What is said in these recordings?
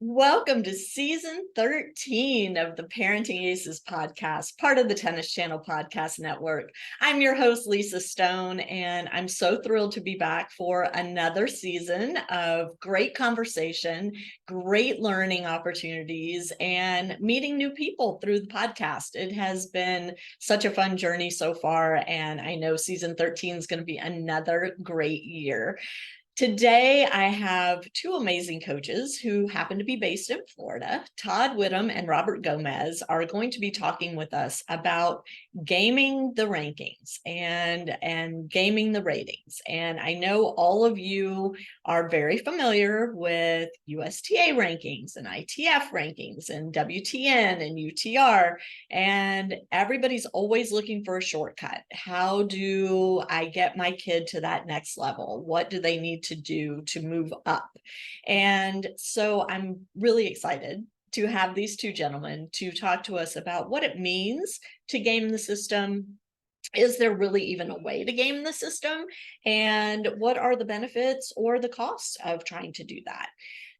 Welcome to season 13 of the Parenting Aces podcast, part of the Tennis Channel Podcast Network. I'm your host, Lisa Stone, and I'm so thrilled to be back for another season of great conversation, great learning opportunities, and meeting new people through the podcast. It has been such a fun journey so far, and I know season 13 is going to be another great year. Today, I have two amazing coaches who happen to be based in Florida. Todd Widom and Robert Gomez are going to be talking with us about gaming the rankings and gaming the ratings. And I know all of you are very familiar with USTA rankings and ITF rankings and WTN and UTR, and everybody's always looking for a shortcut. How do I get my kid to that next level? What do they need to do to move up? And so I'm really excited to have these two gentlemen to talk to us about what it means to game the system. Is there really even a way to game the system? And what are the benefits or the costs of trying to do that?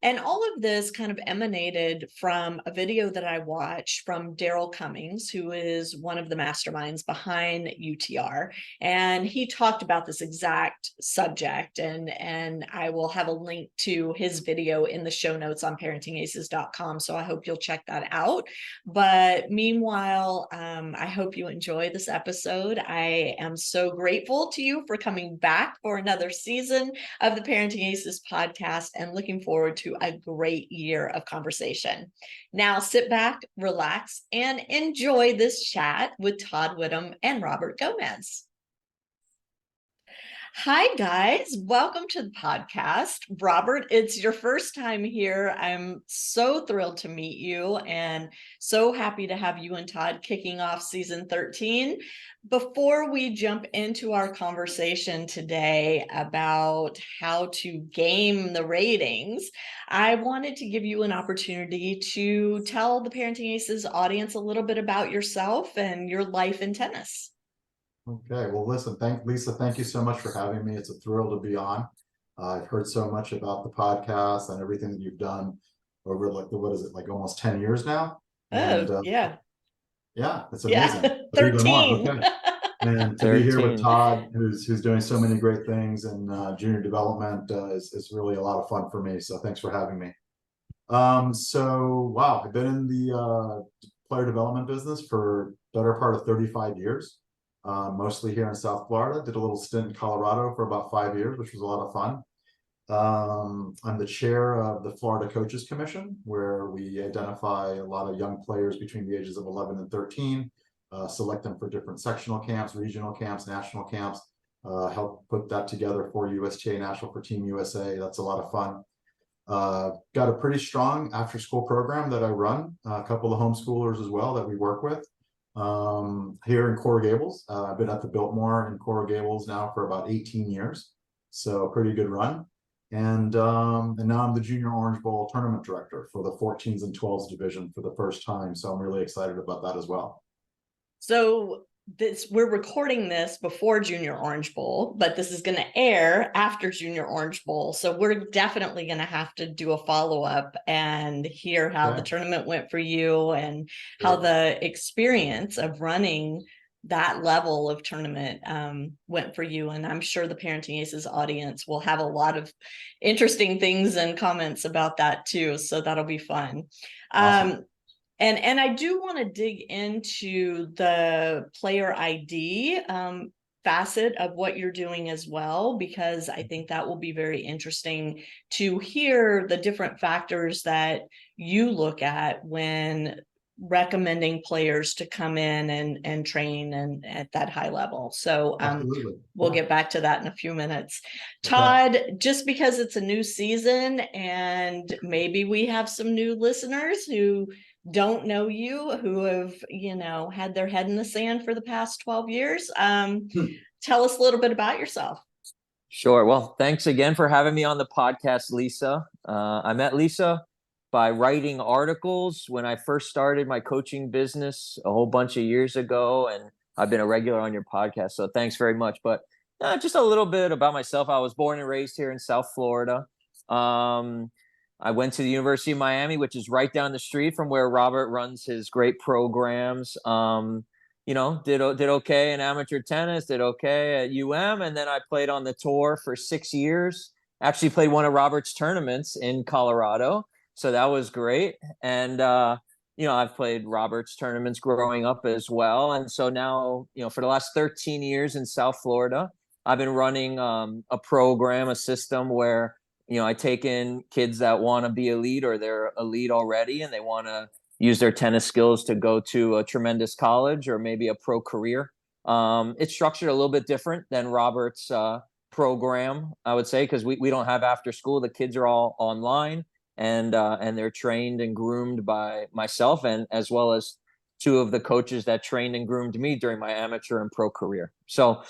And all of this kind of emanated from a video that I watched from Daryl Cummings, who is one of the masterminds behind UTR. And he talked about this exact subject. And I will have a link to his video in the show notes on parentingaces.com. So I hope you'll check that out. But meanwhile, I hope you enjoy this episode. I am so grateful to you for coming back for another season of the Parenting Aces podcast and looking forward to a great year of conversation. Now sit back, relax, and enjoy this chat with Todd Widom and Robert Gomez. Hi, guys. Welcome to the podcast. Robert, it's your first time here. I'm so thrilled to meet you and so happy to have you and Todd kicking off season 13. Before we jump into our conversation today about how to game the ratings, I wanted to give you an opportunity to tell the Parenting Aces audience a little bit about yourself and your life in tennis. Okay, well, listen, Lisa, thank you so much for having me. It's a thrill to be on. I've heard so much about the podcast and everything that you've done over like almost 10 years now. And yeah, it's amazing. yeah, 13. Okay. And to be here with Todd, who's doing so many great things in junior development is really a lot of fun for me. So thanks for having me. Wow, I've been in the player development business for better part of 35 years. Mostly here in South Florida. Did a little stint in Colorado for about 5 years, which was a lot of fun. I'm the chair of the Florida Coaches Commission, where we identify a lot of young players between the ages of 11 and 13, select them for different sectional camps, regional camps, national camps, help put that together for USTA National for Team USA. That's a lot of fun. Got a pretty strong after-school program that I run, a couple of homeschoolers as well that we work with. Here in Coral Gables. I've been at the Biltmore in Coral Gables now for about 18 years. So pretty good run. And now I'm the Junior Orange Bowl tournament director for the 14s and 12s division for the first time. So I'm really excited about that as well. So we're recording this before Junior Orange Bowl, but this is going to air after Junior Orange Bowl. So we're definitely going to have to do a follow-up and hear how the tournament went for you and how the experience of running that level of tournament went for you. And I'm sure the Parenting Aces audience will have a lot of interesting things and comments about that too. So that'll be fun. Awesome. And I do want to dig into the player ID facet of what you're doing as well, because I think that will be very interesting to hear the different factors that you look at when recommending players to come in and train and at that high level. So we'll get back to that in a few minutes. Todd, just because it's a new season and maybe we have some new listeners who don't know you, who have, had their head in the sand for the past 12 years. Tell us a little bit about yourself. Sure. Well, thanks again for having me on the podcast, Lisa. I met Lisa by writing articles when I first started my coaching business a whole bunch of years ago, and I've been a regular on your podcast. So thanks very much. But just a little bit about myself. I was born and raised here in South Florida. I went to the University of Miami, which is right down the street from where Robert runs his great programs. Did okay in amateur tennis, did okay at UM, and then I played on the tour for 6 years. Actually played one of Robert's tournaments in Colorado, so that was great. And I've played Robert's tournaments growing up as well. And so now, for the last 13 years in South Florida, I've been running a program, a system where I take in kids that want to be elite or they're elite already and they want to use their tennis skills to go to a tremendous college or maybe a pro career. It's structured a little bit different than Robert's program, I would say, because we don't have after school. The kids are all online and they're trained and groomed by myself and as well as two of the coaches that trained and groomed me during my amateur and pro career. So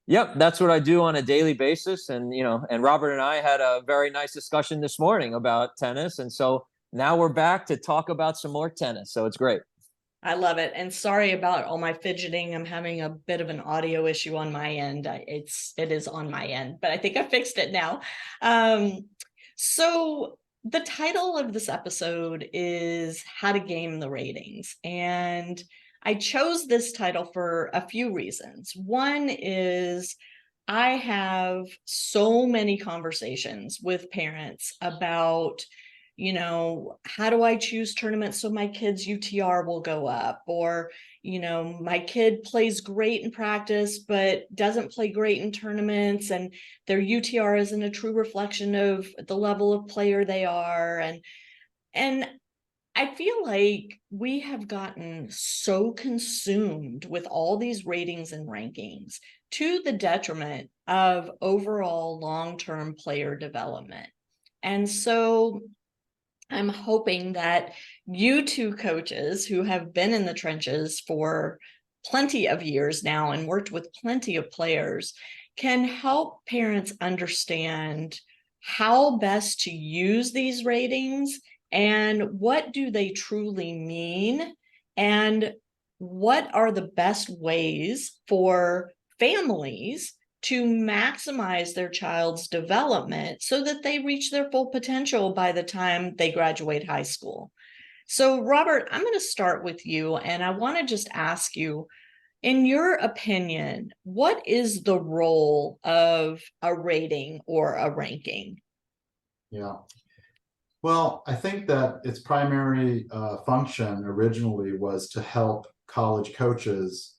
yep, that's what I do on a daily basis. And, and Robert and I had a very nice discussion this morning about tennis. And so now we're back to talk about some more tennis. So it's great. I love it. And sorry about all my fidgeting. I'm having a bit of an audio issue on my end. It is on my end, but I think I fixed it now. So the title of this episode is How to Game the Ratings. And I chose this title for a few reasons. One is I have so many conversations with parents about, how do I choose tournaments so my kid's UTR will go up? Or, my kid plays great in practice, but doesn't play great in tournaments, and their UTR isn't a true reflection of the level of player they are. And I feel like we have gotten so consumed with all these ratings and rankings to the detriment of overall long-term player development. And so I'm hoping that you two coaches who have been in the trenches for plenty of years now and worked with plenty of players can help parents understand how best to use these ratings and what do they truly mean, and what are the best ways for families to maximize their child's development so that they reach their full potential by the time they graduate high school. So, Robert, I'm going to start with you, and I want to just ask you, in your opinion, what is the role of a rating or a ranking? Yeah. Well, I think that its primary function originally was to help college coaches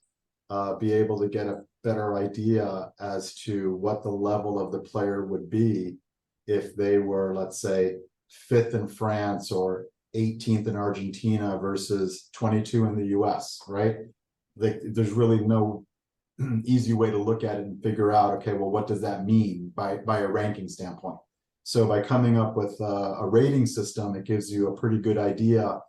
be able to get a better idea as to what the level of the player would be if they were, let's say, 5th in France or 18th in Argentina versus 22 in the US, right? There's really no easy way to look at it and figure out, okay, well, what does that mean by a ranking standpoint? So by coming up with a rating system, it gives you a pretty good idea,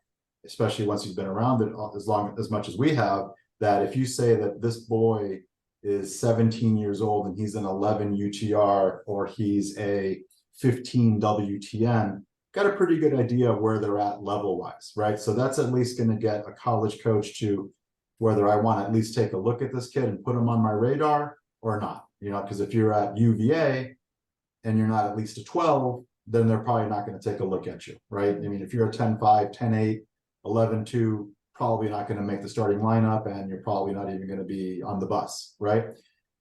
especially once you've been around it as much as we have, that if you say that this boy is 17 years old and he's an 11 UTR or he's a 15 WTN, got a pretty good idea of where they're at level-wise, right? So that's at least going to get a college coach to whether I want to at least take a look at this kid and put him on my radar or not, because if you're at UVA and you're not at least a 12, then they're probably not going to take a look at you, right? I mean, if you're a 10-5, 10-8, 11-2, probably not going to make the starting lineup, and you're probably not even going to be on the bus, right?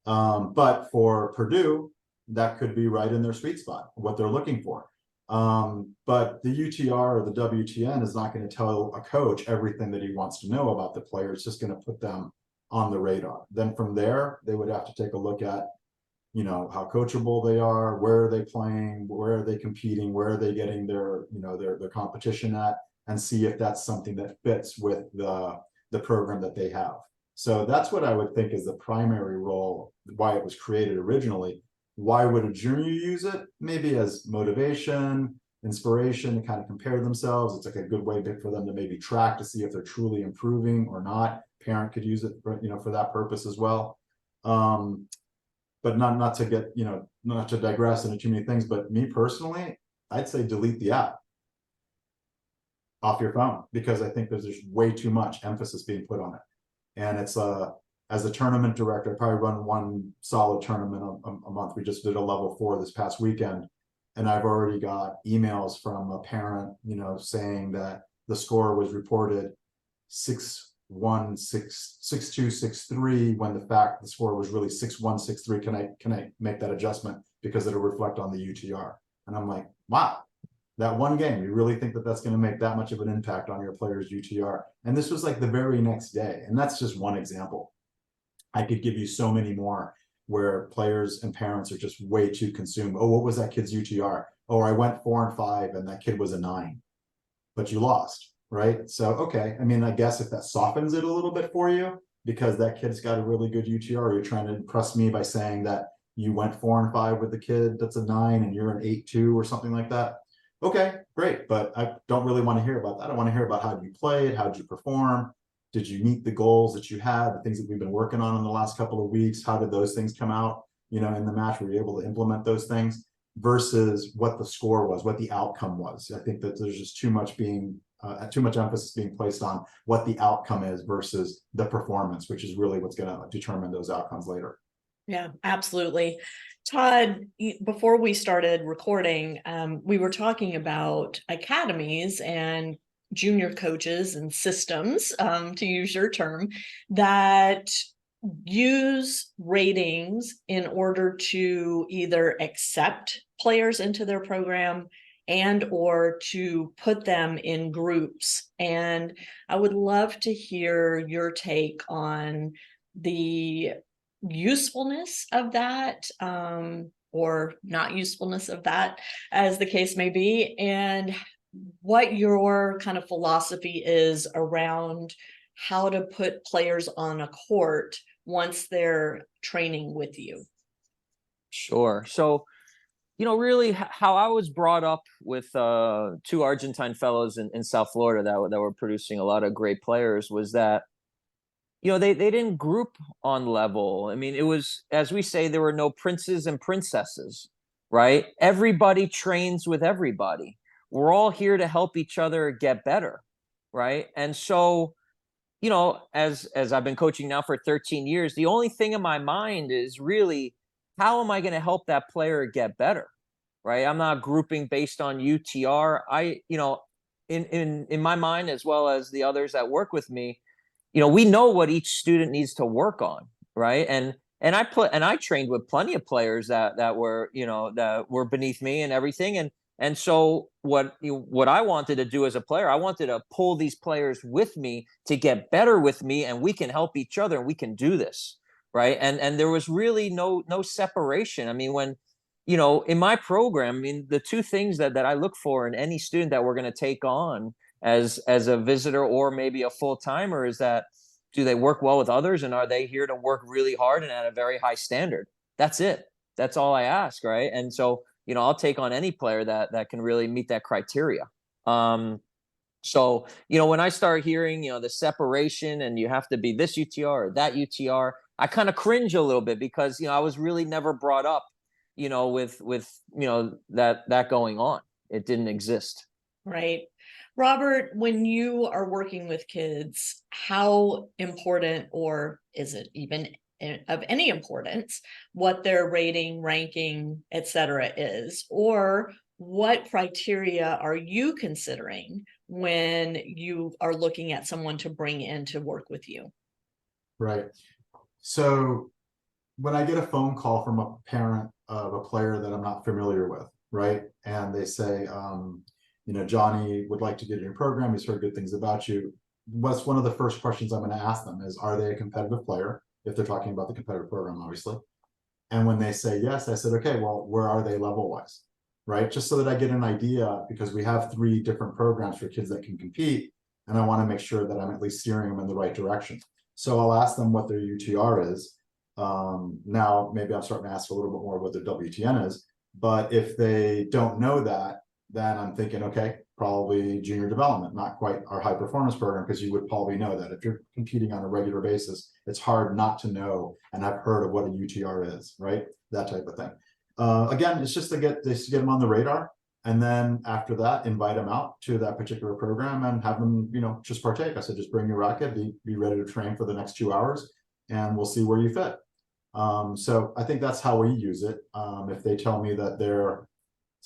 But for Purdue, that could be right in their sweet spot, what they're looking for. But the UTR or the WTN is not going to tell a coach everything that he wants to know about the player. It's just going to put them on the radar. Then from there, they would have to take a look at, how coachable they are, where are they playing, where are they competing, where are they getting their competition at, and see if that's something that fits with the program that they have. So that's what I would think is the primary role, why it was created originally. Why would a junior use it? Maybe as motivation, inspiration to kind of compare themselves. It's like a good way for them to maybe track to see if they're truly improving or not. Parent could use it for, for that purpose as well. But not to get, not to digress into too many things, but me personally, I'd say delete the app off your phone, because I think there's just way too much emphasis being put on it. And it's as a tournament director, I probably run one solid tournament a month. We just did a level 4 this past weekend. and I've already got emails from a parent, saying that the score was reported 6-1-6-2-6-3 when the score was really 6-1-6-3. Can I make that adjustment because it'll reflect on the UTR? And I'm like, wow, that one game, you really think that that's going to make that much of an impact on your player's UTR? And this was like the very next day. And that's just one example. I could give you so many more where players and parents are just way too consumed. Oh, what was that kid's UTR? Oh, I went 4-5 and that kid was a 9, but you lost, right? So, okay. I mean, I guess if that softens it a little bit for you, because that kid's got a really good UTR, or you're trying to impress me by saying that you went 4-5 with the kid that's a 9 and you're an 8-2 or something like that. Okay, great. But I don't really want to hear about that. I want to hear about how you played, how did you perform? Did you meet the goals that you had, the things that we've been working on in the last couple of weeks? How did those things come out, in the match? Were you able to implement those things versus what the score was, what the outcome was? I think that there's just too much emphasis being placed on what the outcome is versus the performance, which is really what's going to determine those outcomes later. Yeah, absolutely. Todd, before we started recording, we were talking about academies and junior coaches and systems, to use your term, that use ratings in order to either accept players into their program and or to put them in groups. And I would love to hear your take on the usefulness of that, or not usefulness of that, as the case may be, and what your kind of philosophy is around how to put players on a court once they're training with you. Sure. So, really how I was brought up with 2 Argentine fellows in South Florida that were producing a lot of great players was that, they didn't group on level. I mean, it was, as we say, there were no princes and princesses, right? Everybody trains with everybody. We're all here to help each other get better, right? And so, as I've been coaching now for 13 years, the only thing in my mind is really, how am I going to help that player get better, right? I'm not grouping based on UTR. In my mind, as well as the others that work with me, we know what each student needs to work on, right? And I trained with plenty of players that were, that were beneath me and everything. And so what I wanted to do as a player, I wanted to pull these players with me to get better with me, and we can help each other and we can do this, right? And there was really no separation. I mean, when, in my program, I mean, the 2 things that I look for in any student that we're going to take on as a visitor or maybe a full-timer is that, do they work well with others, and are they here to work really hard and at a very high standard? That's it. That's all I ask, right? And so, I'll take on any player that can really meet that criteria. So, when I start hearing, the separation and you have to be this UTR or that UTR, I kind of cringe a little bit because, I was really never brought up, with that going on. It didn't exist. Right. Robert, when you are working with kids, how important, or is it even of any importance, what their rating, ranking, etc. is? Or what criteria are you considering when you are looking at someone to bring in to work with you? Right. So when I get a phone call from a parent of a player that I'm not familiar with, right, and they say, Johnny would like to get in your program, he's heard good things about you, what's one of the first questions I'm going to ask them is, are they a competitive player? If they're talking about the competitive program, obviously. And when they say yes, I said, okay, well, where are they level-wise, right? Just so that I get an idea, because we have 3 different programs for kids that can compete, and I want to make sure that I'm at least steering them in the right direction. So I'll ask them what their UTR is. Now, maybe I'm starting to ask a little bit more what their WTN is, but if they don't know that, then I'm thinking, okay, probably junior development, not quite our high performance program, because you would probably know that if you're competing on a regular basis, it's hard not to know and have heard of what a UTR is, right? That type of thing. Again, it's just to get them on the radar, and then after that, invite them out to that particular program and have them, just partake. I said, just bring your racket, be ready to train for the next 2 hours, and we'll see where you fit. So I think that's how we use it. If they tell me that they're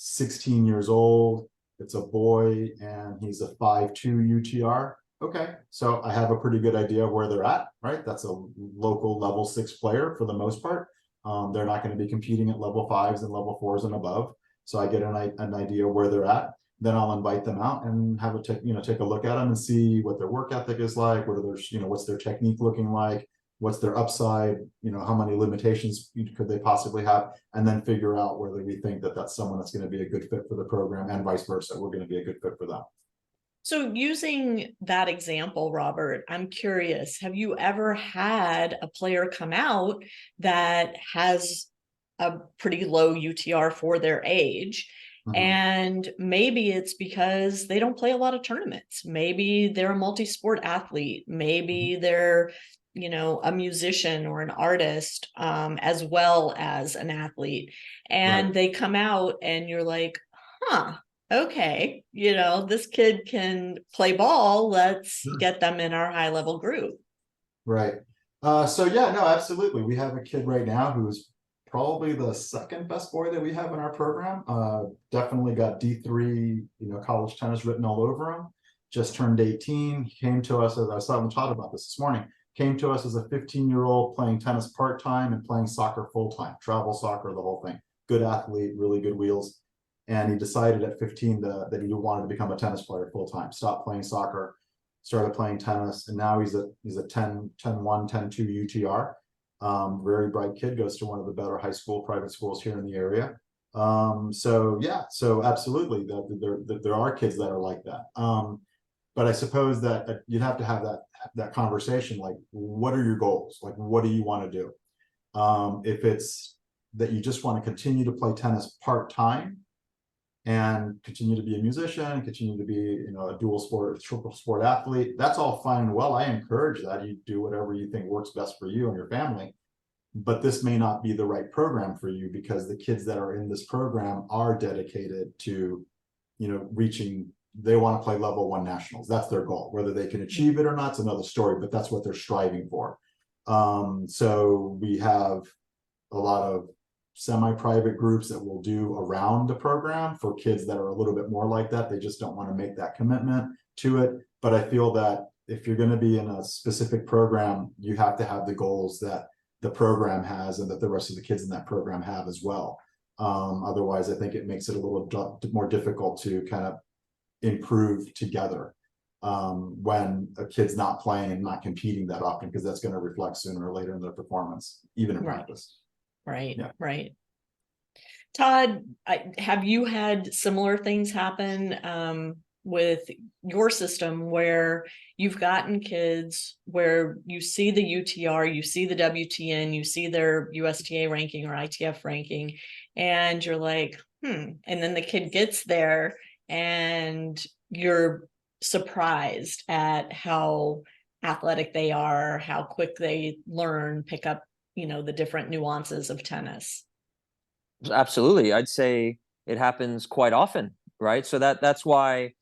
16 years old. It's a boy and he's a 5'2" UTR. Okay, so I have a pretty good idea of where they're at, right? That's a local level 6 player for the most part. They're not going to be competing at level 5s and level 4s and above. So I get an idea of where they're at. Then I'll invite them out and have take a look at them and see what their work ethic is like. What are their, what's their technique looking like? What's their upside? How many limitations could they possibly have? And then figure out whether we think that that's someone that's going to be a good fit for the program, and vice versa. We're going to be a good fit for them. So using that example, Robert, I'm curious, have you ever had a player come out that has a pretty low UTR for their age? And maybe it's because they don't play a lot of tournaments. Maybe they're a multi-sport athlete. Maybe they're, a musician or an artist, as well as an athlete. And they come out and you're like, okay, this kid can play ball. Let's get them in our high level group. Right. So yeah, no, absolutely. We have a kid right now who's probably the second best boy that we have in our program. Definitely got D3, college tennis written all over him. Just turned 18. He came to us, as I was talking to Todd about this morning, came to us as a 15-year-old playing tennis part-time and playing soccer full-time, travel soccer, the whole thing. Good athlete, really good wheels. And he decided at 15 that he wanted to become a tennis player full-time, stopped playing soccer, started playing tennis, and now he's a 10-1, 10-2 UTR. Very bright kid, goes to one of the better private schools here in the area. So absolutely, there are kids that are like that. But I suppose that you'd have to have that conversation, like, what are your goals? Like, what do you want to do? If it's that you just want to continue to play tennis part-time and continue to be a musician, continue to be, a dual sport, triple sport athlete, that's all fine and well. I encourage that. You do whatever you think works best for you and your family. But this may not be the right program for you, because the kids that are in this program are dedicated to, they want to play level 1 nationals. That's their goal. Whether they can achieve it or not is another story, but that's what they're striving for. So we have a lot of semi-private groups that we'll do around the program for kids that are a little bit more like that. They just don't want to make that commitment to it. But I feel that if you're going to be in a specific program, you have to have the goals that the program has and that the rest of the kids in that program have as well. Otherwise, I think it makes it a little more difficult to kind of improve together when a kid's not playing, not competing that often, because that's going to reflect sooner or later in their performance, even in practice. Right. Todd, have you had similar things happen with your system, where you've gotten kids where you see the UTR, you see the WTN, you see their USTA ranking or ITF ranking, and you're like, and then the kid gets there and you're surprised at how athletic they are, how quick they learn, pick up, the different nuances of tennis? Absolutely. I'd say it happens quite often, right? So that's why,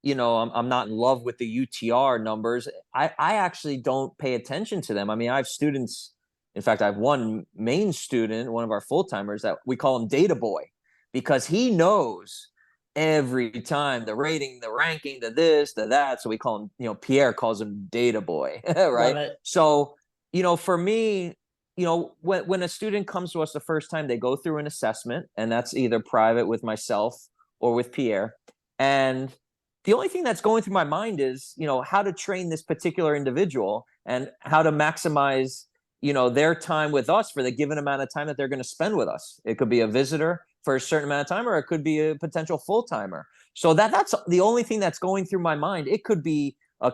I'm not in love with the UTR numbers. I actually don't pay attention to them. I mean, I have students, in fact, I have one main student, one of our full-timers, that we call him Data Boy, because he knows every time the rating, the ranking, the this, the that. So we call him, Pierre calls him Data Boy, right? So, for me, when a student comes to us the first time, they go through an assessment, and that's either private with myself or with Pierre. And the only thing that's going through my mind is, how to train this particular individual and how to maximize, their time with us for the given amount of time that they're going to spend with us. It could be a visitor for a certain amount of time, or it could be a potential full-timer. So that's the only thing that's going through my mind. It could be a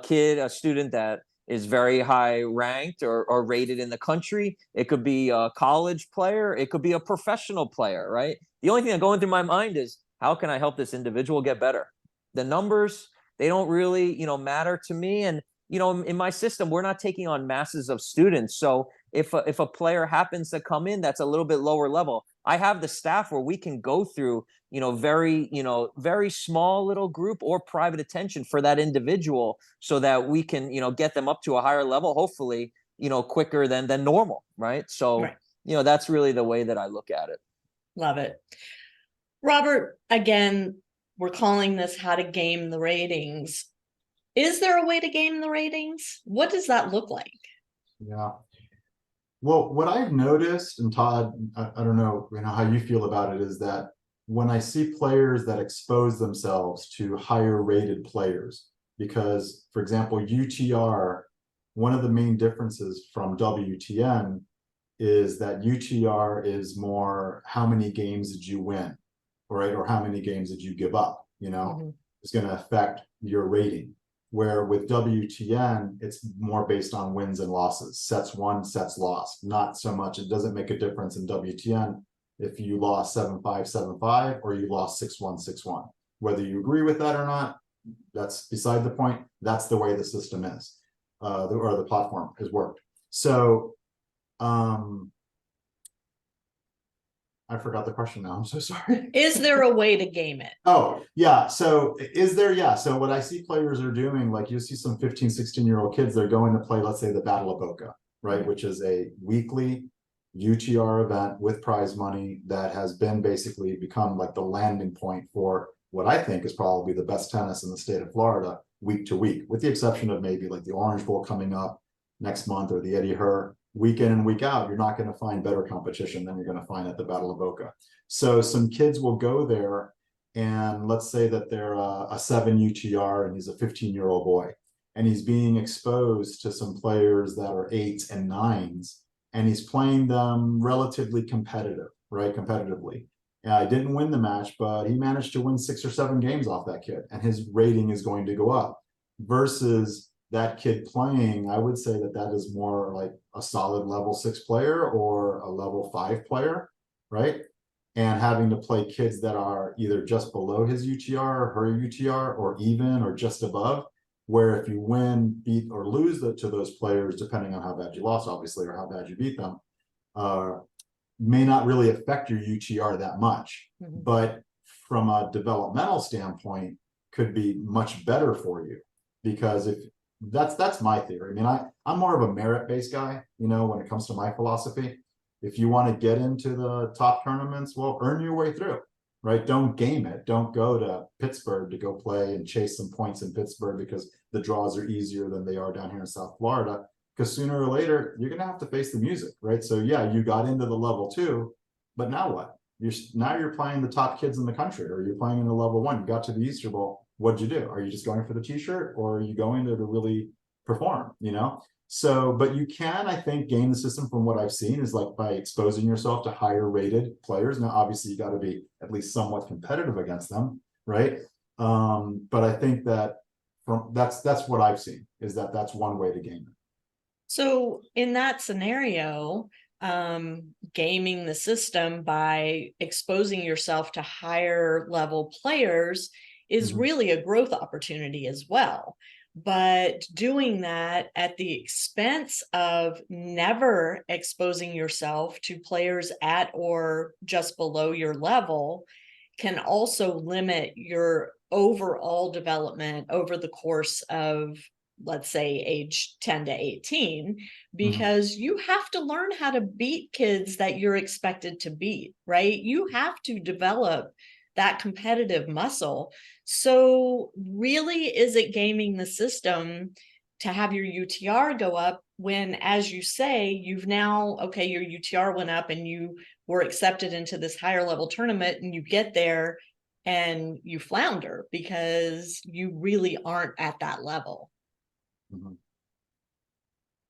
student that is very high ranked or rated in the country. It could be a college player. It could be a professional player, right? The only thing that's going through my mind is, how can I help this individual get better? The numbers, they don't really, matter to me. And, in my system, we're not taking on masses of students. So if a player happens to come in that's a little bit lower level, I have the staff where we can go through, very small little group or private attention for that individual, so that we can, get them up to a higher level, hopefully, quicker than normal. Right. So, that's really the way that I look at it. Love it. Robert, again, we're calling this how to game the ratings. Is there a way to game the ratings? What does that look like? Yeah. Well, what I've noticed, and Todd, I don't know, how you feel about it, is that when I see players that expose themselves to higher rated players, because, for example, UTR, one of the main differences from WTN is that UTR is more how many games did you win, right? Or how many games did you give up, It's going to affect your rating. Where with WTN, it's more based on wins and losses, sets won, sets lost. Not so much, it doesn't make a difference in WTN if you lost 7-5, 7-5, or you lost 6-1, 6-1. Whether you agree with that or not, that's beside the point. That's the way the system is, or the platform has worked. So, I forgot the question now. I'm so sorry. Is there a way to game it? Oh, yeah. So is there? Yeah. So what I see players are doing, like you see some 15, 16-year-old kids, they're going to play, let's say, the Battle of Boca, right? Which is a weekly UTR event with prize money that has been basically become like the landing point for what I think is probably the best tennis in the state of Florida week to week, with the exception of maybe like the Orange Bowl coming up next month or the Eddie Herr. Week in and week out, you're not going to find better competition than you're going to find at the Battle of Boca. So some kids will go there, and let's say that they're a 7 UTR and he's a 15-year-old boy, and he's being exposed to some players that are 8s and 9s, and he's playing them relatively competitive, right? Competitively. I didn't win the match, but he managed to win 6 or 7 games off that kid, and his rating is going to go up. Versus that kid playing, I would say that that is more like a solid level 6 player or a level 5 player, right? And having to play kids that are either just below his UTR or her UTR, or even or just above, where if you win, beat, or lose to those players, depending on how bad you lost, obviously, or how bad you beat them, may not really affect your UTR that much. But from a developmental standpoint, could be much better for you, because if that's my theory. I mean, I'm more of a merit-based guy, when it comes to my philosophy. If you want to get into the top tournaments, well, earn your way through, right? Don't game it. Don't go to Pittsburgh to go play and chase some points in Pittsburgh because the draws are easier than they are down here in South Florida. Because sooner or later, you're going to have to face the music, right? So yeah, you got into the level 2, but now what? Now you're playing the top kids in the country, or you're playing in the level 1. You got to the Easter Bowl. What'd you do? Are you just going for the t-shirt, or are you going there to really perform, So, but you can, I think, game the system from what I've seen is like by exposing yourself to higher rated players. Now, obviously you got to be at least somewhat competitive against them, right? But I think that that's what I've seen, is that that's one way to game it. So in that scenario, gaming the system by exposing yourself to higher level players is really a growth opportunity as well. But doing that at the expense of never exposing yourself to players at or just below your level can also limit your overall development over the course of, let's say, age 10 to 18, because you have to learn how to beat kids that you're expected to beat, right? You have to develop that competitive muscle. So really, is it gaming the system to have your UTR go up when, as you say, you've now, okay, your UTR went up and you were accepted into this higher level tournament, and you get there and you flounder because you really aren't at that level?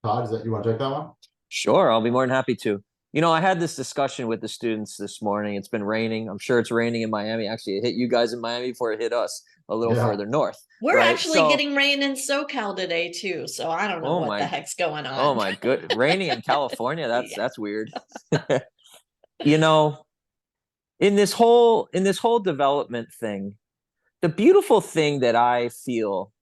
Todd, you want to take that one? Sure, I'll be more than happy to. I had this discussion with the students this morning. It's been raining. I'm sure it's raining in Miami. Actually, it hit you guys in Miami before it hit us a little further north. We're actually getting rain in SoCal today too, so I don't know what the heck's going on. Oh my good, raining in California. That's weird. In this whole development thing, the beautiful thing that I feel,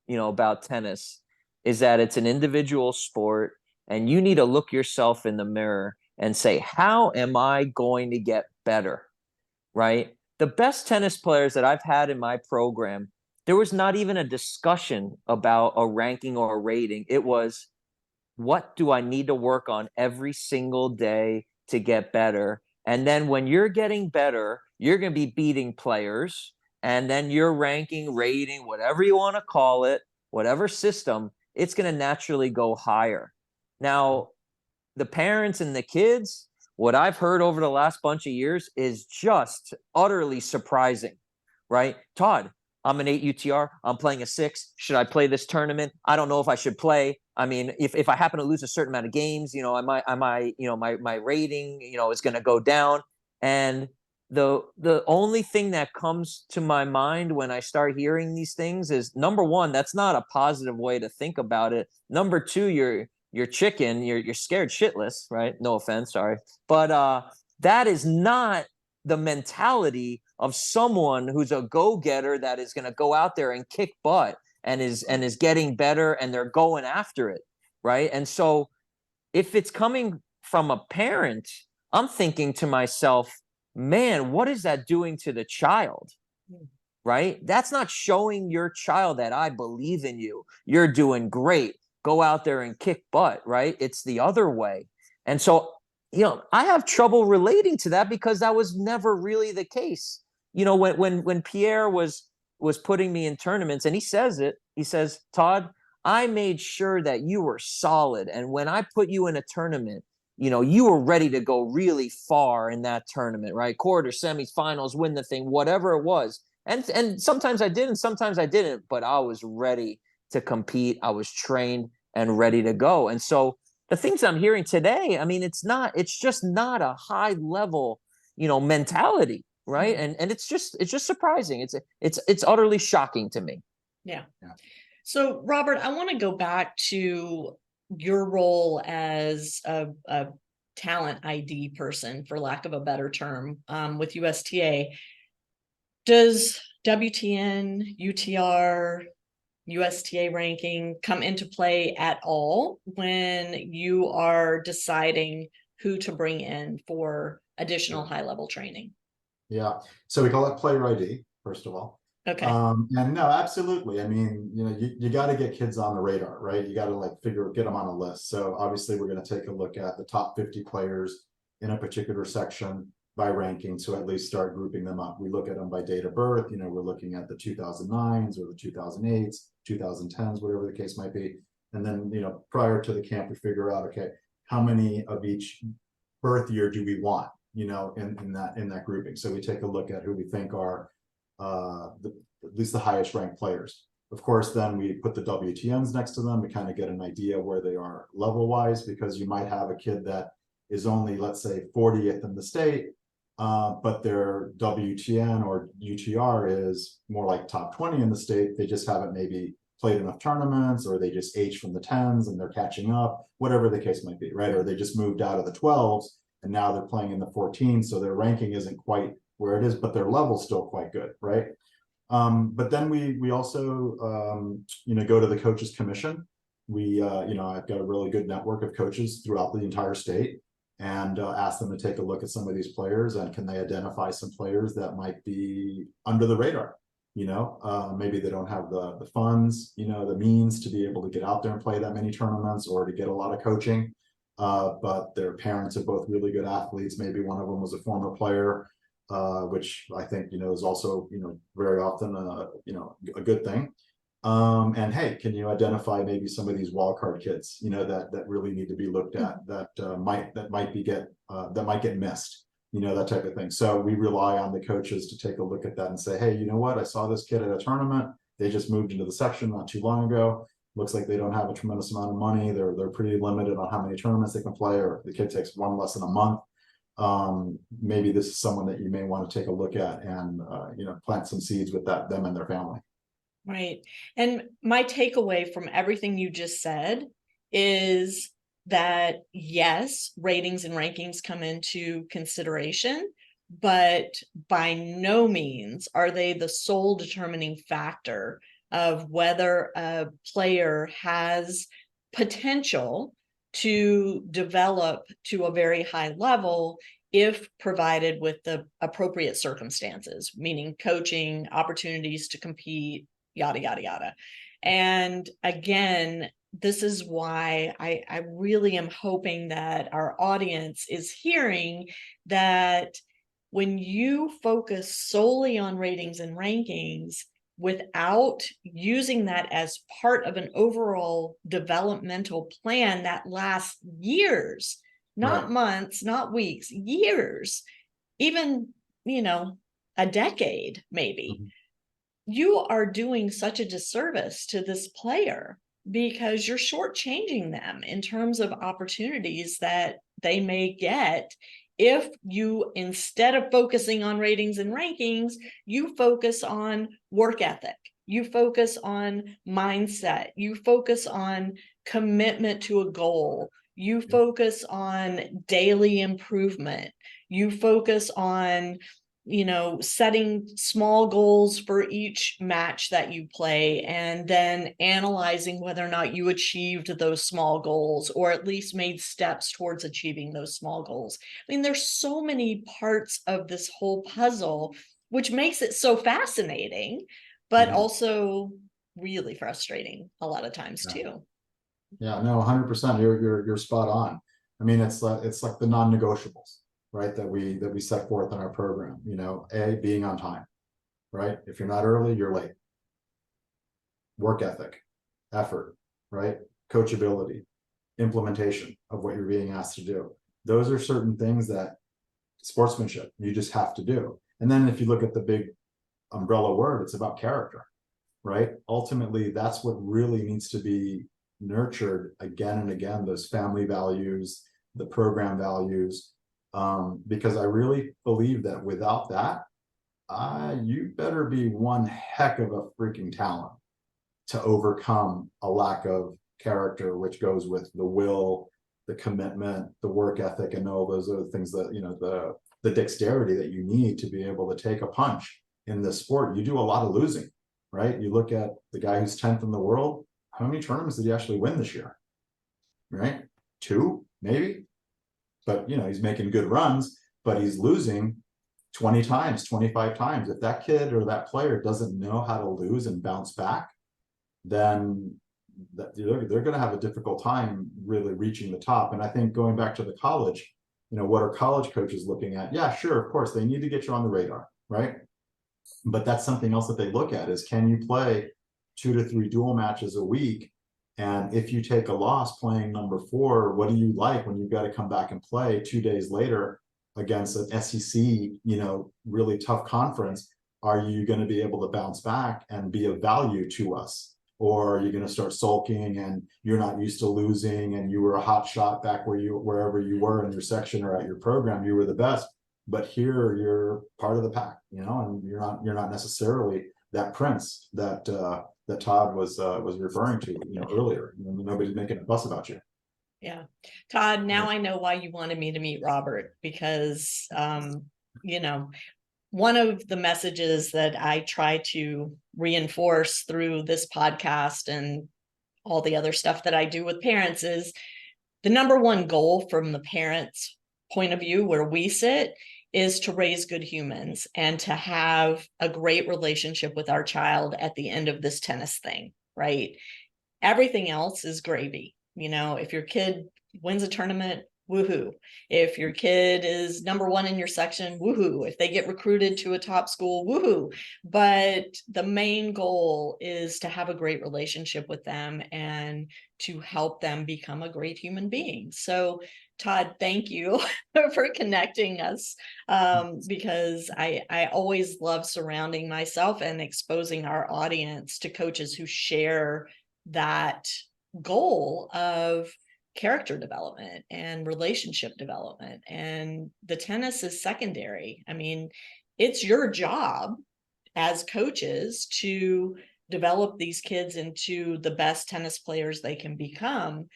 about tennis is that it's an individual sport, and you need to look yourself in the mirror and say, how am I going to get better? Right? The best tennis players that I've had in my program, there was not even a discussion about a ranking or a rating. It was, what do I need to work on every single day to get better? And then when you're getting better, you're going to be beating players. And then you're ranking, rating, whatever you want to call it, whatever system, it's going to naturally go higher. Now, the parents and the kids, what I've heard over the last bunch of years is just utterly surprising, right? Todd, I'm an 8 UTR. I'm playing a 6. Should I play this tournament? I don't know if I should play. I mean, if I happen to lose a certain amount of games, you know, I might, you know, my rating, you know, is going to go down. And the only thing that comes to my mind when I start hearing these things is, number one, that's not a positive way to think about it. Number two, you're chicken, you're scared shitless, right? No offense, sorry. But that is not the mentality of someone who's a go-getter that is going to go out there and kick butt and is getting better, and they're going after it, right? And so if it's coming from a parent, I'm thinking to myself, man, what is that doing to the child? Right? That's not showing your child that I believe in you. You're doing great. Go out there and kick butt, right? It's the other way. And so, you know, I have trouble relating to that because that was never really the case. You know, when Pierre was putting me in tournaments, and he says, Todd, I made sure that you were solid. And when I put you in a tournament, you know, you were ready to go really far in that tournament, right? Quarters, semis, finals, win the thing, whatever it was. And sometimes I did, and sometimes I didn't, but I was ready to compete. I was trained and ready to go. And so the things I'm hearing today, I mean, it's just not a high level, you know, mentality, right? And it's just surprising. It's utterly shocking to me. Yeah. So Robert, I want to go back to your role as a talent ID person, for lack of a better term, with USTA. Does WTN, UTR, USTA ranking come into play at all when you are deciding who to bring in for additional high-level training? Yeah. So we call it player ID, first of all. Okay. And no, absolutely. I mean, you know, you got to get kids on the radar, right? You got to like get them on a list. So obviously we're going to take a look at the top 50 players in a particular section by ranking, to at least start grouping them up. We look at them by date of birth. You know, we're looking at the 2009s or the 2008s, 2010s, whatever the case might be. And then, you know, prior to the camp, we figure out, okay, how many of each birth year do we want, you know, in that grouping. So we take a look at who we think are at least the highest ranked players. Of course, then we put the WTNs next to them to kind of get an idea where they are level wise, because you might have a kid that is only, let's say, 40th in the state, but their WTN or UTR is more like top 20 in the state. They just haven't maybe played enough tournaments, or they just aged from the 10s and they're catching up, whatever the case might be, right? Or they just moved out of the 12s and now they're playing in the 14s, so their ranking isn't quite where it is, but their level's still quite good, right? But then we also you know, go to the coaches commission. We you know, I've got a really good network of coaches throughout the entire state, and ask them to take a look at some of these players, and can they identify some players that might be under the radar. You know, maybe they don't have the funds, you know, the means to be able to get out there and play that many tournaments, or to get a lot of coaching, but their parents are both really good athletes. Maybe one of them was a former player, which I think, you know, is also, you know, very often you know, a good thing. And hey, can you identify maybe some of these wildcard kids, you know, that really need to be looked at, that might get missed, you know, that type of thing. So we rely on the coaches to take a look at that and say, hey, you know what, I saw this kid at a tournament. They just moved into the section not too long ago. Looks like they don't have a tremendous amount of money. They're pretty limited on how many tournaments they can play, or the kid takes one lesson a month. Maybe this is someone that you may want to take a look at and you know, plant some seeds with them and their family. Right. And my takeaway from everything you just said is that, yes, ratings and rankings come into consideration, but by no means are they the sole determining factor of whether a player has potential to develop to a very high level if provided with the appropriate circumstances, meaning coaching, opportunities to compete, yada, yada, yada. And again, this is why I really am hoping that our audience is hearing that when you focus solely on ratings and rankings without using that as part of an overall developmental plan that lasts years, not Right. months, not weeks, years, even, a decade, maybe, Mhm. you are doing such a disservice to this player because you're shortchanging them in terms of opportunities that they may get if you, instead of focusing on ratings and rankings, you focus on work ethic, you focus on mindset, you focus on commitment to a goal, you focus on daily improvement, you focus on setting small goals for each match that you play and then analyzing whether or not you achieved those small goals or at least made steps towards achieving those small goals. I mean, there's so many parts of this whole puzzle, which makes it so fascinating, but Mhm. also really frustrating a lot of times Yeah. too. Yeah, no, 100%. You're spot on. I mean, it's like the non-negotiables, right? That we set forth in our program. Being on time, right? If you're not early, you're late. Work ethic, effort, right? Coachability, implementation of what you're being asked to do. Those are certain things that sportsmanship you just have to do. And then if you look at the big umbrella word, it's about character, right? Ultimately, that's what really needs to be nurtured again and again, those family values, the program values, because I really believe that without that, you better be one heck of a freaking talent to overcome a lack of character, which goes with the will, the commitment, the work ethic, and all those other things that, the dexterity that you need to be able to take a punch in this sport. You do a lot of losing, right? You look at the guy who's 10th in the world. How many tournaments did he actually win this year? Right? 2, maybe. But, he's making good runs, but he's losing 20 times, 25 times. If that kid or that player doesn't know how to lose and bounce back, then they're going to have a difficult time really reaching the top. And I think going back to the college, what are college coaches looking at? Yeah, sure, of course, they need to get you on the radar, right? But that's something else that they look at is, can you play 2 to 3 dual matches a week? And if you take a loss playing number 4, what do you like when you've got to come back and play 2 days later against an SEC, really tough conference? Are you going to be able to bounce back and be of value to us? Or are you going to start sulking and you're not used to losing and you were a hot shot back wherever you were in your section or at your program, you were the best, but here you're part of the pack, and you're not necessarily that prince that that Todd was referring to, earlier. Nobody's making a fuss about you. Yeah. Todd, now Yeah. I know why you wanted me to meet Robert, because, one of the messages that I try to reinforce through this podcast and all the other stuff that I do with parents is the number one goal from the parents' point of view, where we sit, is to raise good humans and to have a great relationship with our child at the end of this tennis thing, right? Everything else is gravy. If your kid wins a tournament, woohoo. If your kid is number 1 in your section, woohoo. If they get recruited to a top school, woohoo. But the main goal is to have a great relationship with them and to help them become a great human being. So Todd, thank you for connecting us, because I always love surrounding myself and exposing our audience to coaches who share that goal of character development and relationship development. And the tennis is secondary. I mean, it's your job as coaches to develop these kids into the best tennis players they can become.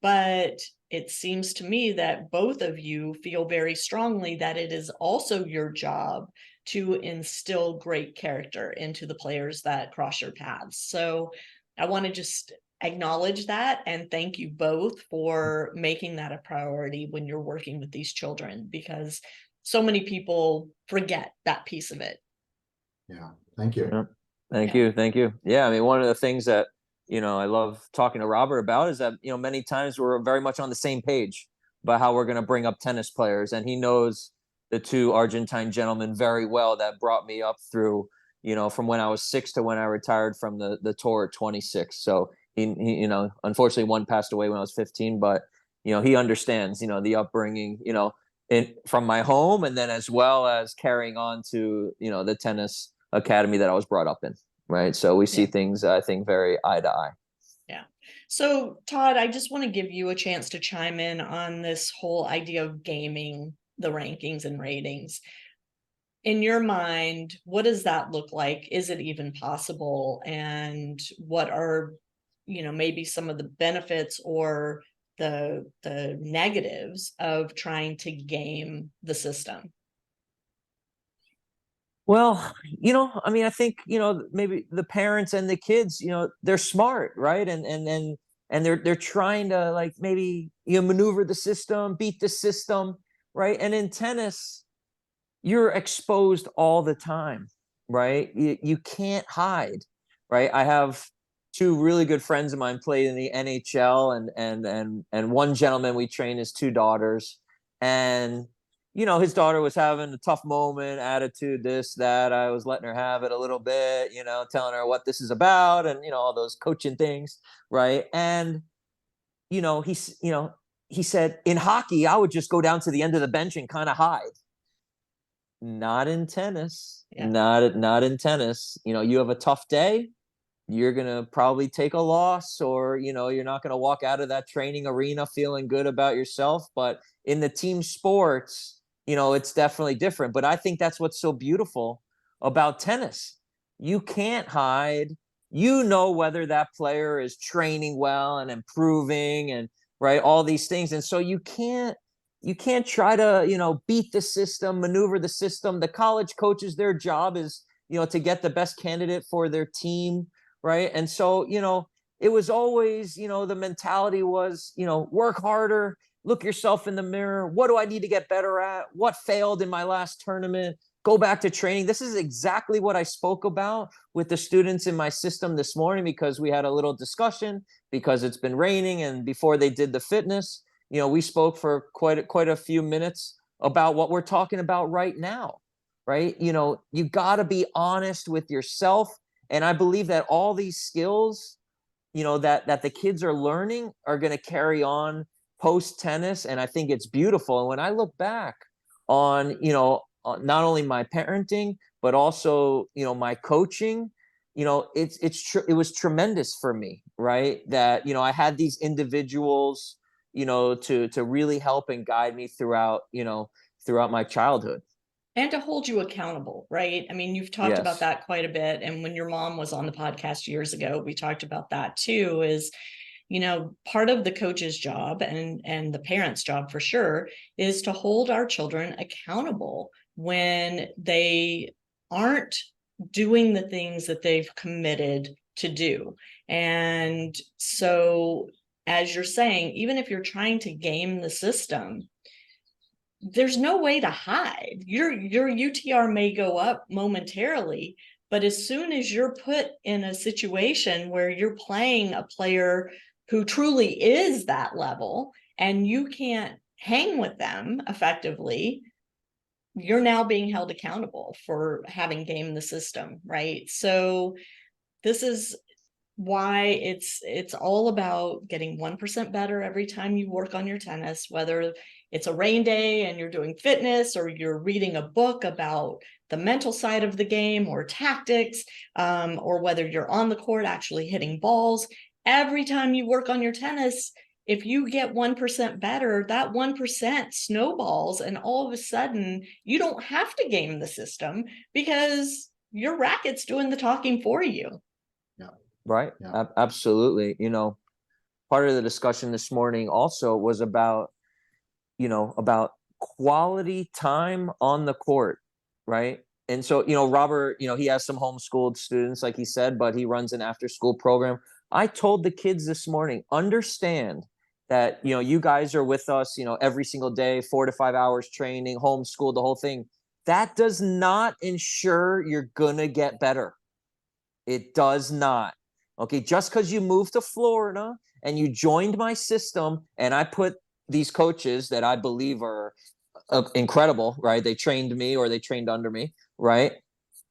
But it seems to me that both of you feel very strongly that it is also your job to instill great character into the players that cross your paths. So I want to just acknowledge that and thank you both for making that a priority when you're working with these children, because so many people forget that piece of it. Yeah. Thank you. Yeah. Thank you. Yeah. I mean, one of the things that, I love talking to Robert about is that, many times we're very much on the same page about how we're going to bring up tennis players. And he knows the two Argentine gentlemen very well that brought me up through, from when I was 6 to when I retired from the tour at 26. So he unfortunately one passed away when I was 15, but, he understands, the upbringing, from my home, and then as well as carrying on to, the tennis academy that I was brought up in. Right. So we see things, I think, very eye to eye. Yeah. So, Todd, I just want to give you a chance to chime in on this whole idea of gaming the rankings and ratings. In your mind, what does that look like? Is it even possible? And what are, maybe some of the benefits or the negatives of trying to game the system? Well, I think, maybe the parents and the kids, they're smart, right? And they're trying to, like, maybe, maneuver the system, beat the system, right? And in tennis, you're exposed all the time, right? You can't hide, right? I have two really good friends of mine played in the NHL, and one gentleman we train his two daughters, and his daughter was having a tough moment, attitude, this, that. I was letting her have it a little bit, telling her what this is about, and all those coaching things, right? And he said, in hockey, I would just go down to the end of the bench and kind of hide. Not in tennis. Yeah. Not in tennis. You have a tough day, you're going to probably take a loss, or, you're not going to walk out of that training arena feeling good about yourself. But in the team sports, it's definitely different. But I think that's what's so beautiful about tennis. You can't hide. Whether that player is training well and improving, and right, all these things. And so you can't try to, beat the system, maneuver the system. The college coaches, their job is, to get the best candidate for their team. Right. And so, it was always, the mentality was, work harder, look yourself in the mirror. What do I need to get better at? What failed in my last tournament? Go back to training. This is exactly what I spoke about with the students in my system this morning, because we had a little discussion, because it's been raining, and before they did the fitness, we spoke for quite a few minutes about what we're talking about right now. Right. You got to be honest with yourself. And I believe that all these skills, that the kids are learning are going to carry on post tennis. And I think it's beautiful. And when I look back on, not only my parenting, but also, my coaching, it was tremendous for me, right? That, I had these individuals, to really help and guide me throughout my childhood. And to hold you accountable, right? I mean, you've talked about Yes. that quite a bit. And when your mom was on the podcast years ago, we talked about that too, is, part of the coach's job and the parent's job for sure is to hold our children accountable when they aren't doing the things that they've committed to do. And so, as you're saying, even if you're trying to game the system, there's no way to hide. Your UTR may go up momentarily, but as soon as you're put in a situation where you're playing a player who truly is that level and you can't hang with them effectively, you're now being held accountable for having gamed the system, right? So this is why it's all about getting 1% better every time you work on your tennis, whether it's a rain day and you're doing fitness, or you're reading a book about the mental side of the game or tactics, or whether you're on the court actually hitting balls. Every time you work on your tennis, if you get 1% better, that 1% snowballs, and all of a sudden you don't have to game the system because your racket's doing the talking for you. Right. Yeah. Absolutely. Part of the discussion this morning also was about quality time on the court. Right. And so, Robert, he has some homeschooled students, like he said, but he runs an after school program. I told the kids this morning, understand that, you guys are with us, every single day, 4 to 5 hours training, homeschool, the whole thing. That does not ensure you're going to get better. It does not. Okay, just because you moved to Florida and you joined my system, and I put these coaches that I believe are incredible, right? They trained me or they trained under me, right?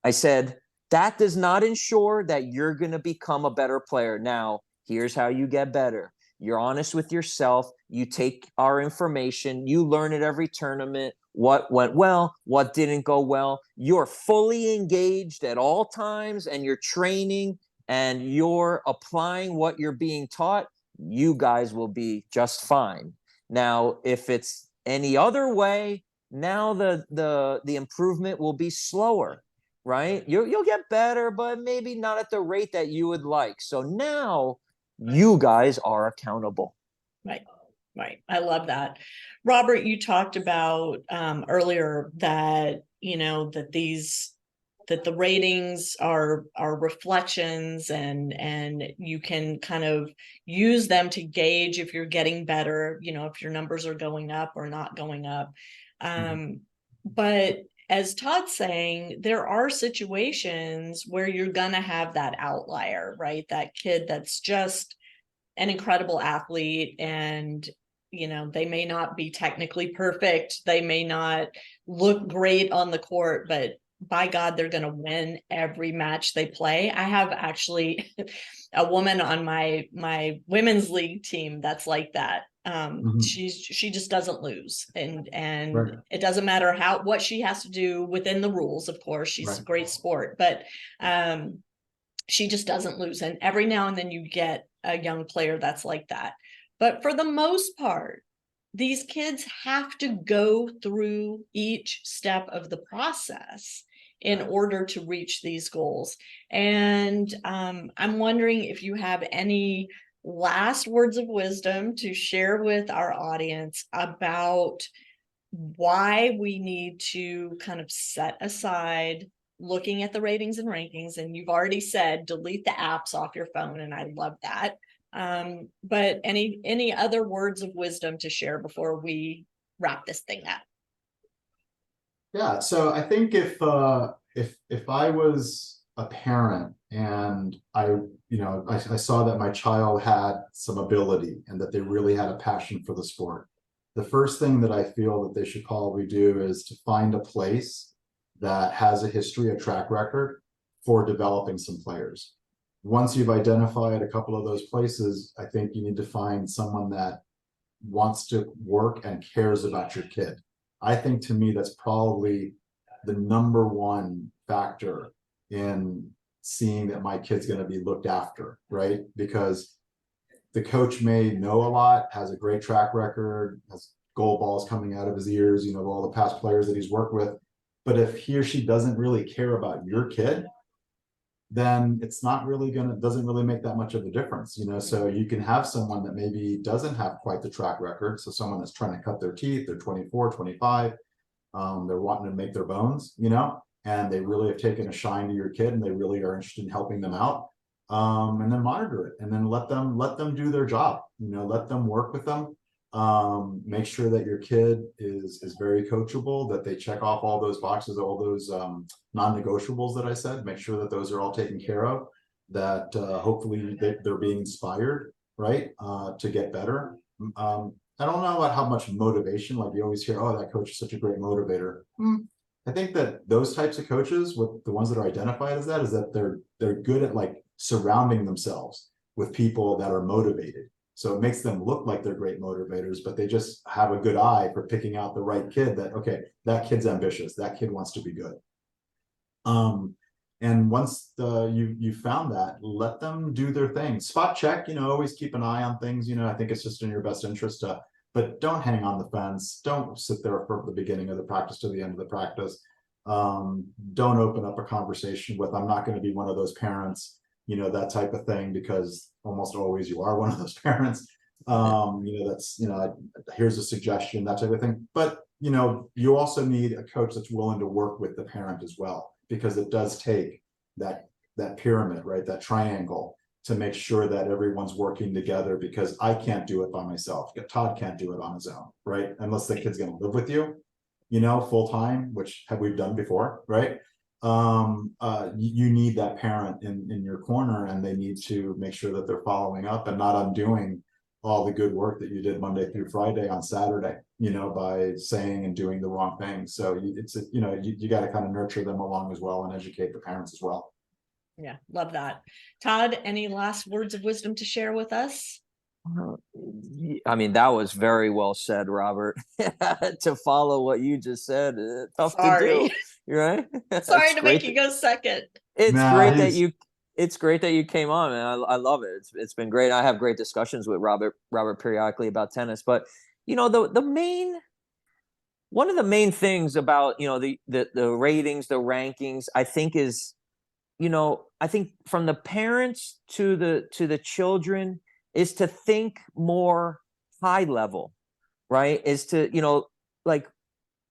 I said, that does not ensure that you're going to become a better player. Now, here's how you get better. You're honest with yourself. You take our information. You learn at every tournament what went well, what didn't go well. You're fully engaged at all times, and you're training and you're applying what you're being taught. You guys will be just fine. Now, if it's any other way, now the improvement will be slower, right? You'll get better, but maybe not at the rate that you would like. So now you guys are accountable. Right. Right. I love that. Robert, you talked about earlier that, that the ratings are reflections, and you can kind of use them to gauge if you're getting better, if your numbers are going up or not going up. But as Todd's saying, there are situations where you're going to have that outlier, right? That kid that's just an incredible athlete, and they may not be technically perfect, they may not look great on the court, but by God, they're going to win every match they play. I have actually a woman on my women's league team that's like that. She just doesn't lose, and Right. it doesn't matter what she has to do within the rules. Of course, she's a great sport, but she just doesn't lose. And every now and then you get a young player that's like that. But for the most part, these kids have to go through each step of the process in order to reach these goals. And I'm wondering if you have any last words of wisdom to share with our audience about why we need to kind of set aside looking at the ratings and rankings. And you've already said delete the apps off your phone, and I love that. But any other words of wisdom to share before we wrap this thing up? Yeah, so I think if I was a parent and I saw that my child had some ability and that they really had a passion for the sport, the first thing that I feel that they should probably do is to find a place that has a history, a track record for developing some players. Once you've identified a couple of those places, I think you need to find someone that wants to work and cares about your kid. I think, to me, that's probably the number one factor in seeing that my kid's going to be looked after, right? Because the coach may know a lot, has a great track record, has gold balls coming out of his ears, all the past players that he's worked with. But if he or she doesn't really care about your kid, then it's not really doesn't really make that much of a difference, So you can have someone that maybe doesn't have quite the track record. So someone that's trying to cut their teeth, they're 24, 25, they're wanting to make their bones, and they really have taken a shine to your kid and they really are interested in helping them out. And then monitor it, and then let them do their job, let them work with them. Make sure that your kid is very coachable, that they check off all those boxes, all those non-negotiables that I said. Make sure that those are all taken care of, that hopefully they're being inspired, right, to get better. I don't know about how much motivation, like you always hear, oh, that coach is such a great motivator. I think that those types of coaches, with the ones that are identified as that, is that they're good at like surrounding themselves with people that are motivated. So it makes them look like they're great motivators, but they just have a good eye for picking out the right kid that, okay, that kid's ambitious, that kid wants to be good. And once you found that, let them do their thing. Spot check, always keep an eye on things. I think it's just in your best interest but don't hang on the fence. Don't sit there from the beginning of the practice to the end of the practice. Don't open up a conversation with, I'm not going to be one of those parents, that type of thing, because almost always you are one of those parents. That's, here's a suggestion, that type of thing. But, you also need a coach that's willing to work with the parent as well, because it does take that pyramid, right? That triangle, to make sure that everyone's working together, because I can't do it by myself. Todd can't do it on his own, right? Unless the kid's going to live with you, full time, which we've done before, right? you need that parent in your corner, and they need to make sure that they're following up and not undoing all the good work that you did Monday through Friday on Saturday, by saying and doing the wrong thing. So you got to kind of nurture them along as well and educate the parents as well. Yeah, love that. Todd, any last words of wisdom to share with us? I mean, that was very well said, Robert. To follow what you just said, tough to do, right? Sorry to make you go second. It's great that you came on, and I love it. It's been great. I have great discussions with Robert periodically about tennis, but one of the main things about the ratings, the rankings, I think is, I think from the parents to the children is to think more high level, right? Is to, like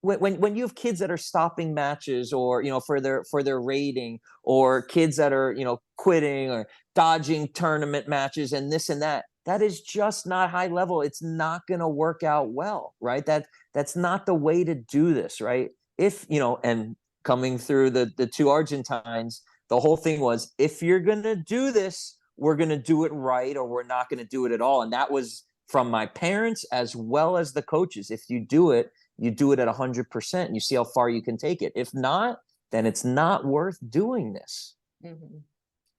when you have kids that are stopping matches or, for their rating, or kids that are, quitting or dodging tournament matches and this and that, that is just not high level. It's not going to work out well, right? That's not the way to do this, right? If, and coming through the two Argentines, the whole thing was, if you're going to do this, we're going to do it right, or we're not going to do it at all. And that was from my parents as well as the coaches. If you do it at 100%, and you see how far you can take it. If not, then it's not worth doing this. Mm-hmm.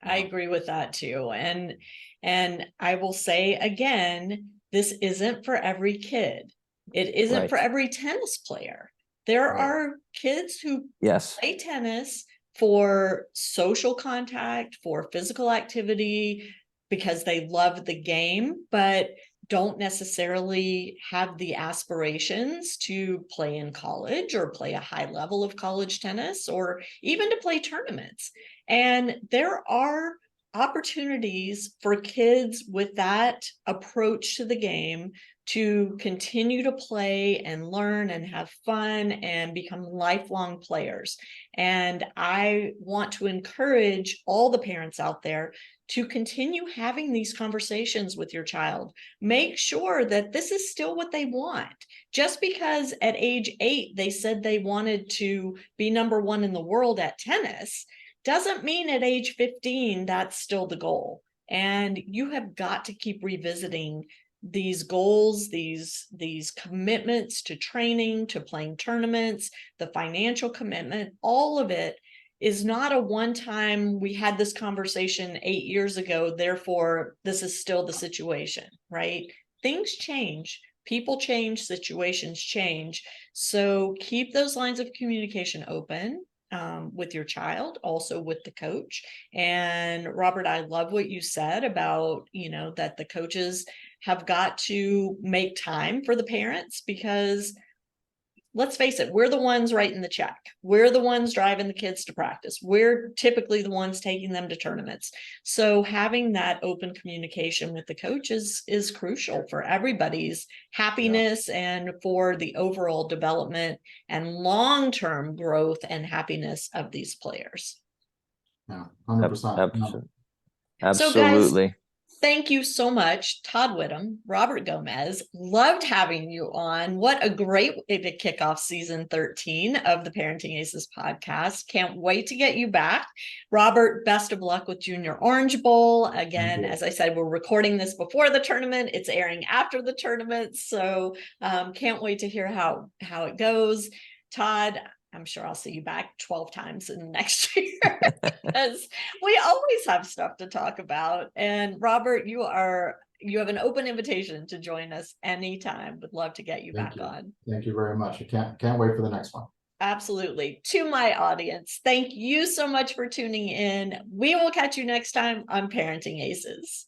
I agree with that too. And I will say again, this isn't for every kid. It isn't for every tennis player. There are kids who play tennis for social contact, for physical activity, because they love the game, but don't necessarily have the aspirations to play in college or play a high level of college tennis, or even to play tournaments. And there are opportunities for kids with that approach to the game to continue to play and learn and have fun and become lifelong players. And I want to encourage all the parents out there to continue having these conversations with your child. Make sure that this is still what they want. Just because at age 8 they said they wanted to be number 1 in the world at tennis doesn't mean at age 15 that's still the goal. And you have got to keep revisiting these goals, these commitments to training, to playing tournaments, the financial commitment. All of it is not a one-time, we had this conversation 8 years ago, therefore this is still the situation, right? Things change, people change, situations change. So keep those lines of communication open with your child, also with the coach. And Robert, I love what you said about, that the coaches have got to make time for the parents, because let's face it, we're the ones writing the check. We're the ones driving the kids to practice. We're typically the ones taking them to tournaments. So having that open communication with the coaches is crucial for everybody's happiness and for the overall development and long-term growth and happiness of these players. Yeah, 100%. Absolutely. So guys, thank you so much, Todd Widom, Robert Gomez. Loved having you on. What a great way to kick off season 13 of the Parenting Aces podcast. Can't wait to get you back. Robert, best of luck with Junior Orange Bowl. Again, as I said, we're recording this before the tournament. It's airing after the tournament. So can't wait to hear how it goes. Todd, I'm sure I'll see you back 12 times in the next year, because we always have stuff to talk about. And Robert, you have an open invitation to join us anytime. Would love to get you back on. Thank you very much. I can't wait for the next one. Absolutely. To my audience, thank you so much for tuning in. We will catch you next time on Parenting Aces.